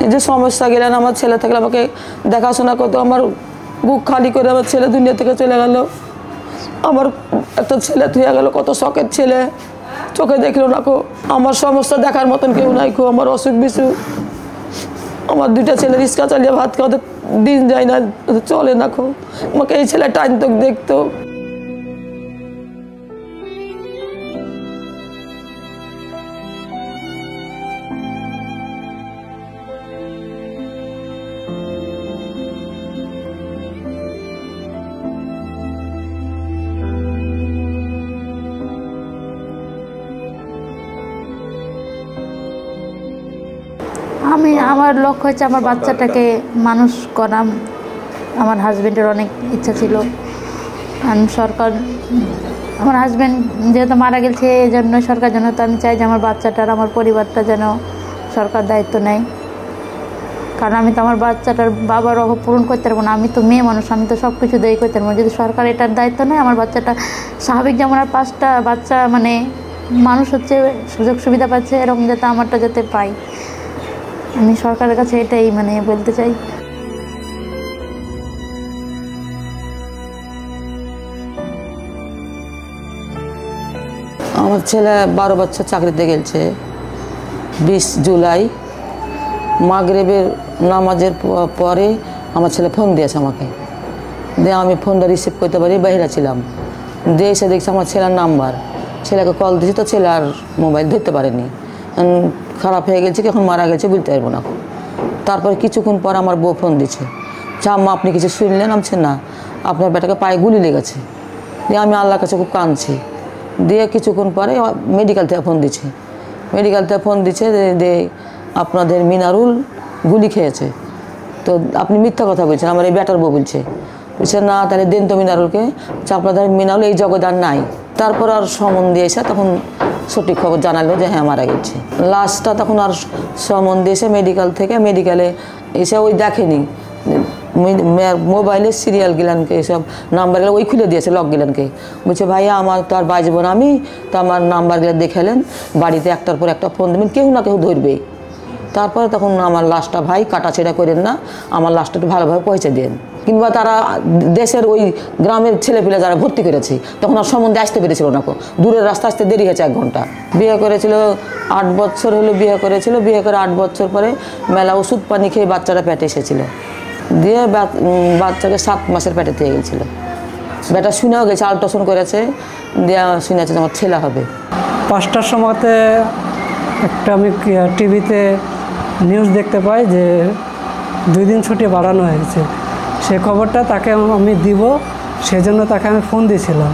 এই যে সমস্যা গেলেন, আমার ছেলে থাকলে আমাকে দেখাশোনা করতো, আমার বুক খালি করে আমার ছেলে দুনিয়া থেকে চলে গেল। আমার একটা ছেলে থুয়ে গেল, কত শখের ছেলে, চোখে দেখলো না কো। আমার সমস্যা দেখার মতন কেউ নাই কো। আমার অসুখ বিসুখ, আমার দুইটা ছেলে রিক্সা চালিয়ে ভাত খাওয়াতে দিন যায় না, চলে না কো। আমাকে এই ছেলে টাইনতো, দেখতো। আমার লক্ষ্য হচ্ছে আমার বাচ্চাটাকে মানুষ করা। আমার হাজব্যান্ডের অনেক ইচ্ছা ছিল। সরকার, আমার হাজব্যান্ড যেহেতু মারা গেছে, এই জন্য সরকার জন্য তো আমি চাই যে আমার বাচ্চাটার, আমার পরিবারটা যেন সরকার দায়িত্ব নেয়। কারণ আমি তো আমার বাচ্চাটার বাবার অভাব পূরণ করতে পারবো না। আমি তো মেয়ে মানুষ, আমি তো সব কিছু দেরি করতে পারবো। যদি সরকার এটার দায়িত্ব নেয়, আমার বাচ্চাটা স্বাভাবিক যেমন আর 5টা বাচ্চা মানে মানুষ হচ্ছে, সুযোগ সুবিধা পাচ্ছে, এরকম যাতে আমারটা যাতে পাই। আমি সরকারের কাছে এটাই মানে বলতে চাই। আমার ছেলে 12 বছর চাকরিতে গেছে। 20 জুলাই মাগরিবের নামাজের পরে আমার ছেলে ফোন দিয়েছে আমাকে, দিয়ে আমি ফোনটা রিসিভ করতে পারি, বাইরে ছিলাম। দিয়ে এসে দেখছি আমার ছেলের নাম্বার, ছেলেকে কল দিয়েছি, তো ছেলে আর মোবাইল ধরতে পারেনি, খারাপ হয়ে গেছে কি এখন মারা গেছে বলতে পারবো না। তারপরে কিছুক্ষণ পর আমার বউ ফোন দিচ্ছে, আম্মা আপনি কিছু শুনলেন? আমি না, আপনার বেটাকে পায়ে গুলি লেগেছে। দিয়ে আমি আল্লাহর কাছে খুব কাঁদছি। দিয়ে কিছুক্ষণ পরে মেডিকেল থেকে ফোন দিচ্ছে, যে আপনাদের মিনারুল গুলি খেয়েছে। তো আপনি মিথ্যা কথা বলছেন, আমার এই বেটার বউ বলছে না, তাহলে দেন তো মিনারুলকে। আপনাদের মিনারুল এই জগৎ আর নাই। তারপর আর সমন দিয়ে এসে তখন সঠিক খবর জানালো যে হ্যাঁ মারা গেছে। লাস্টটা তখন আর সমন দিয়েছে মেডিকেল থেকে, মেডিকেলে এসে ওই দেখেনি মোবাইলের সিরিয়াল গিলানকে, এসব নাম্বারগুলো ওই খুলে দিয়েছে, লক গিলানকে। বলছে ভাইয়া আমার তো আর বাজবো না আমি, তো আমার নাম্বারগুলো দেখালেন, বাড়িতে একটার পর একটা ফোন দেবেন, কেউ না কেউ ধরবে। তারপরে তখন আমার লাশটা ভাই কাটাছেড়া করেন না, আমার লাশটা একটু ভালোভাবে পৌঁছে দেন। কিংবা তারা দেশের ওই গ্রামের ছেলেপিলে যারা ভর্তি করেছে, তখন আর সম্বন্ধে আসতে পেরেছিল না, দূরের রাস্তা আসতে দেরি হয়েছে 1 ঘন্টা। বিয়ে করেছিল 8 বছর হলো, বিয়ে করে 8 বছর পরে মেলা ওষুধ পানি খেয়ে বাচ্চারা পেটে এসেছিল। দিয়ে বাচ্চাকে 7 মাসের পেটে থেকে গেছিল। বেটা শুনেও গেছে, আল্ট্রাসাউন্ড করেছে, দিয়ে শুনেছে আমার ছেলে হবে। 5টার সময়তে একটা আমি টিভিতে নিউজ দেখতে পাই যে 2 দিন ছুটি বাড়ানো হয়েছে। সে খবরটা তাকে আমি দিব, সেজন্য তাকে আমি ফোন দিয়েছিলাম।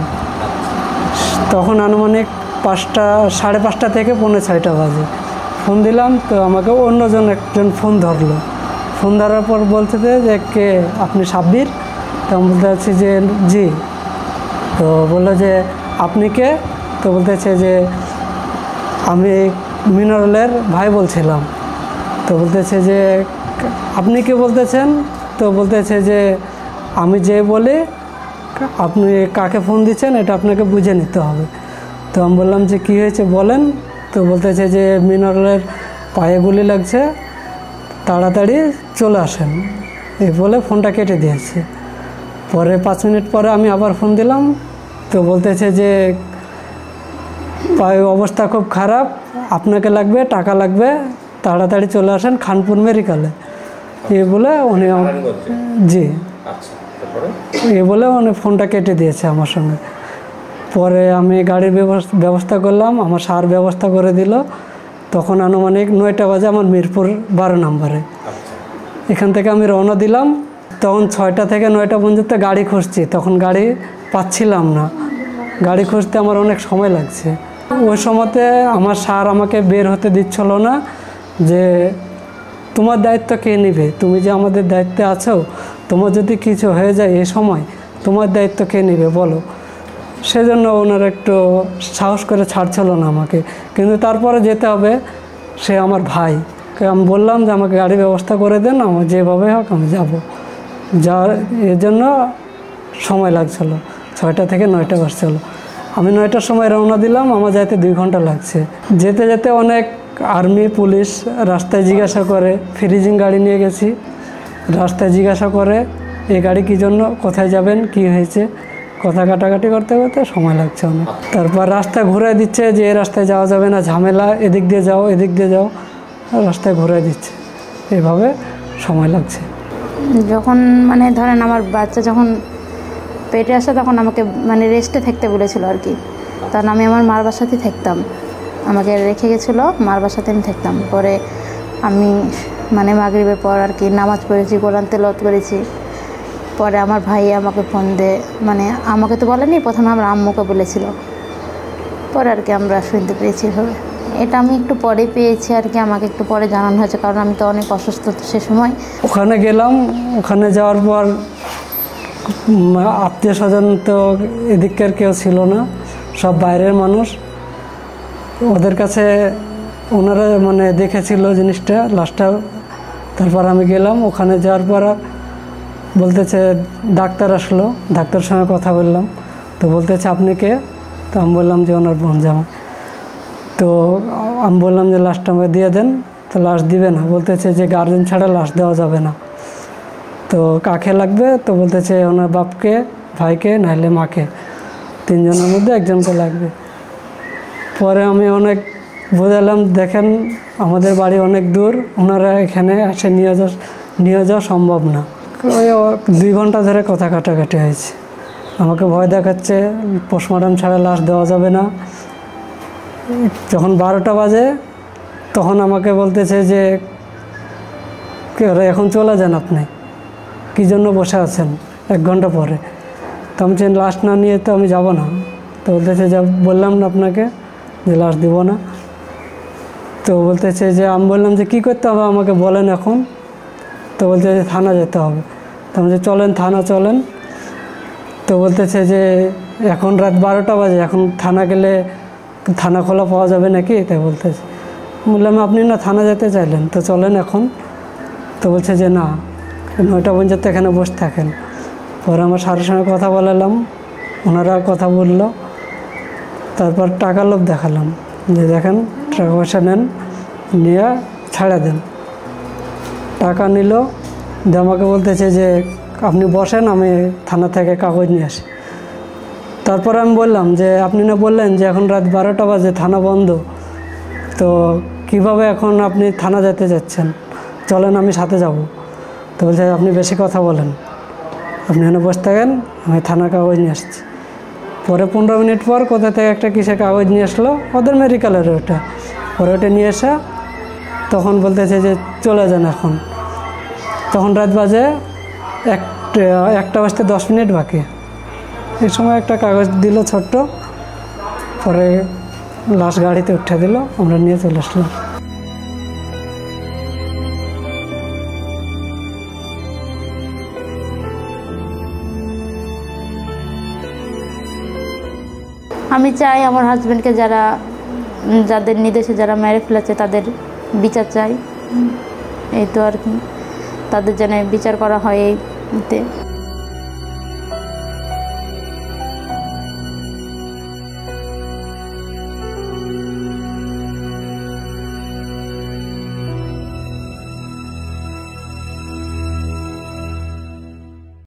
তখন আনুমানিক 5টা, 5:30 থেকে 5:45 বাজে ফোন দিলাম। তো আমাকে একজন ফোন ধরলো। ফোন ধরার পর বলতেছে যে কে আপনি সাব্বির? তো আমি বলতে চাচ্ছি যে জি। তো বললো যে আপনি কে? তো বলতেছে যে আমি মিনারুলের ভাই বলছিলাম। তো বলতেছে যে আপনি কে বলতেছেন? তো বলতেছে যে আমি যে বলি আপনি কাকে ফোন দিচ্ছেন এটা আপনাকে বুঝে নিতে হবে। তো আমি বললাম যে কী হয়েছে বলেন। তো বলতেছে যে মিনারুলের পায়ে গুলি লাগছে, তাড়াতাড়ি চলে আসেন, এই বলে ফোনটা কেটে দিয়েছে। পরে 5 মিনিট পরে আমি আবার ফোন দিলাম। তো বলতেছে যে পায়ে অবস্থা খুব খারাপ, আপনাকে লাগবে, টাকা লাগবে, তাড়াতাড়ি চলে আসেন খানপুর মেডিকেলে। এই বলে উনি জি এই বলে উনি ফোনটা কেটে দিয়েছে আমার সঙ্গে। পরে আমি গাড়ির ব্যবস্থা করলাম, আমার সার ব্যবস্থা করে দিল। তখন আনুমানিক 9টা বাজে আমার মিরপুর 12 নম্বরে। এখান থেকে আমি রওনা দিলাম। তখন 6টা থেকে 9টা পর্যন্ত গাড়ি খুঁজছি, তখন গাড়ি পাচ্ছিলাম না। গাড়ি খুঁজতে আমার অনেক সময় লাগছে। ওই সময়তে আমার স্যার আমাকে বের হতে দিচ্ছিল না, যে তোমার দায়িত্ব কে নেবে, তুমি যে আমাদের দায়িত্বে আছো, তোমার যদি কিছু হয়ে যায় এই সময় তোমার দায়িত্ব কে নেবে বলো। সেজন্য ওনার একটু সাহস করে ছাড়ছিল না আমাকে, কিন্তু তারপরে যেতে হবে, সে আমার ভাই। আমি বললাম যে আমাকে গাড়ি ব্যবস্থা করে দেন, আমার যেভাবে হোক আমি যাবো। এর জন্য সময় লাগছিল, 6টা থেকে 9টা বাজছিল। আমি 9টার সময় রওনা দিলাম, আমার যাইতে 2 ঘন্টা লাগছে। যেতে যেতে অনেক আর্মি পুলিশ রাস্তায় জিজ্ঞাসা করে, ফ্রিজিং গাড়ি নিয়ে গেছি, রাস্তায় জিজ্ঞাসা করে এই গাড়ি কী জন্য, কোথায় যাবেন, কি হয়েছে, কথা কাটাকাটি করতে করতে সময় লাগছে অনেক। তারপর রাস্তা ঘুরে দিচ্ছে যে এই রাস্তায় যাওয়া যাবে না, ঝামেলা, এদিক দিয়ে যাও, এদিক দিয়ে যাও, রাস্তায় ঘুরে দিচ্ছে, এভাবে সময় লাগছে। যখন মানে ধরেন আমার বাচ্চা যখন পেটে আসে তখন আমাকে মানে রেস্টে থাকতে বলেছিল আর কি, তখন আমি আমার মার বাসাতেই থাকতাম, আমাকে রেখে গেছিলো মার বাসাতে আমি থাকতাম। পরে আমি মানে মাগরিবের পর আর কি নামাজ পড়েছি, কোরআন তেলাওয়াত করেছি। পরে আমার ভাই আমাকে ফোন দিয়ে, মানে আমাকে তো বলেনি, প্রথমে আমার আম্মুকে বলেছিল, পরে আর কি আমরা শুনতে পেয়েছি এভাবে। এটা আমি একটু পরে পেয়েছি আর কি, আমাকে একটু পরে জানানো হয়েছে, কারণ আমি তো অনেক অসুস্থ সে সময়। ওখানে গেলাম, ওখানে যাওয়ার পর আত্মীয় স্বজন তো এদিককার কেউ ছিল না, সব বাইরের মানুষ। ওদের কাছে ওনারা মানে দেখেছিল জিনিসটা, লাশটা। তারপর আমি গেলাম, ওখানে যাওয়ার পর বলতেছে ডাক্তার আসলো, ডাক্তারের সঙ্গে কথা বললাম, তো বলতেছে আপনি কে? তো আমি বললাম যে ওনার বোন জামাই। তো আমি বললাম যে লাশটা আমাকে দিয়ে দেন, তো লাশ দিবে না, বলতেছে যে গার্জেন ছাড়া লাশ দেওয়া যাবে না। তো কাকে লাগবে? তো বলতেছে ওনার বাপকে, ভাইকে, নাহলে মাকে, তিনজনের মধ্যে একজনকে লাগবে। পরে আমি অনেক বোঝালাম, দেখেন আমাদের বাড়ি অনেক দূর, ওনারা এখানে এসে নিয়ে যাওয়া সম্ভব না। ওই 2 ঘন্টা ধরে কথা কাটাকাটি হয়েছে, আমাকে ভয় দেখাচ্ছে, পোস্টমর্টম ছাড়া লাশ দেওয়া যাবে না। যখন 12টা বাজে তখন আমাকে বলতেছে যে এখন চলে যান, আপনি কী জন্য বসে আছেন 1 ঘন্টা পরে? তো আমি লাশ না নিয়ে তো আমি যাব না। তো বলতেছে যে বললাম না আপনাকে যে লাশ দিব না। তো বলতেছে যে আমি বললাম যে কী করতে হবে আমাকে বলেন এখন। তো বলতে যে থানা যেতে হবে। তো আমি যে চলেন থানা চলেন। তো বলতেছে যে এখন রাত 12টা বাজে, এখন থানা গেলে থানা খোলা পাওয়া যাবে নাকি? তাই বলতেছে। বললাম আপনি না থানা যেতে চাইলেন, তো চলেন এখন। তো বলছে যে না, 9টা পর্যন্ত এখানে বসে থাকেন। পরে আমার স্যারের সঙ্গে কথা বলালাম, ওনারা কথা বললো। তারপর টাকার লোভ দেখালাম যে দেখেন টাকা পয়সা নেন, নিয়ে ছাড়া দেন। টাকা নিল, দিয়ে আমাকে বলতেছে যে আপনি বসেন, আমি থানা থেকে কাগজ নিয়ে আসি। তারপর আমি বললাম যে আপনি না বললেন যে এখন রাত 12টা বাজে, থানা বন্ধ, তো কিভাবে এখন আপনি থানা যেতে যাচ্ছেন? চলেন আমি সাথে যাব। তো বলছে আপনি বেশি কথা বলেন, আপনি এখানে বসে থাকেন, আমি থানার কাগজ নিয়ে আসছি। পরে 15 মিনিট পর কোথা থেকে একটা কিসের কাগজ নিয়ে আসলো, ওদের মেডিকেলের ওটা। পরে ওটা নিয়ে এসে তখন বলতেছে যে চলে যান এখন। তখন রাত বাজে 1টা বাজতে 10 মিনিট বাকি। এই সময় একটা কাগজ দিল ছোট্ট, পরে লাশ গাড়িতে উঠে দিল, আমরা নিয়ে চলে আসলাম। আমি চাই আমার হাজব্যান্ডকে যাদের নির্দেশে যারা মেরে ফেলেছে তাদের বিচার চাই, এই তো আর কি, তাদের যেন বিচার করা হয় এইতে।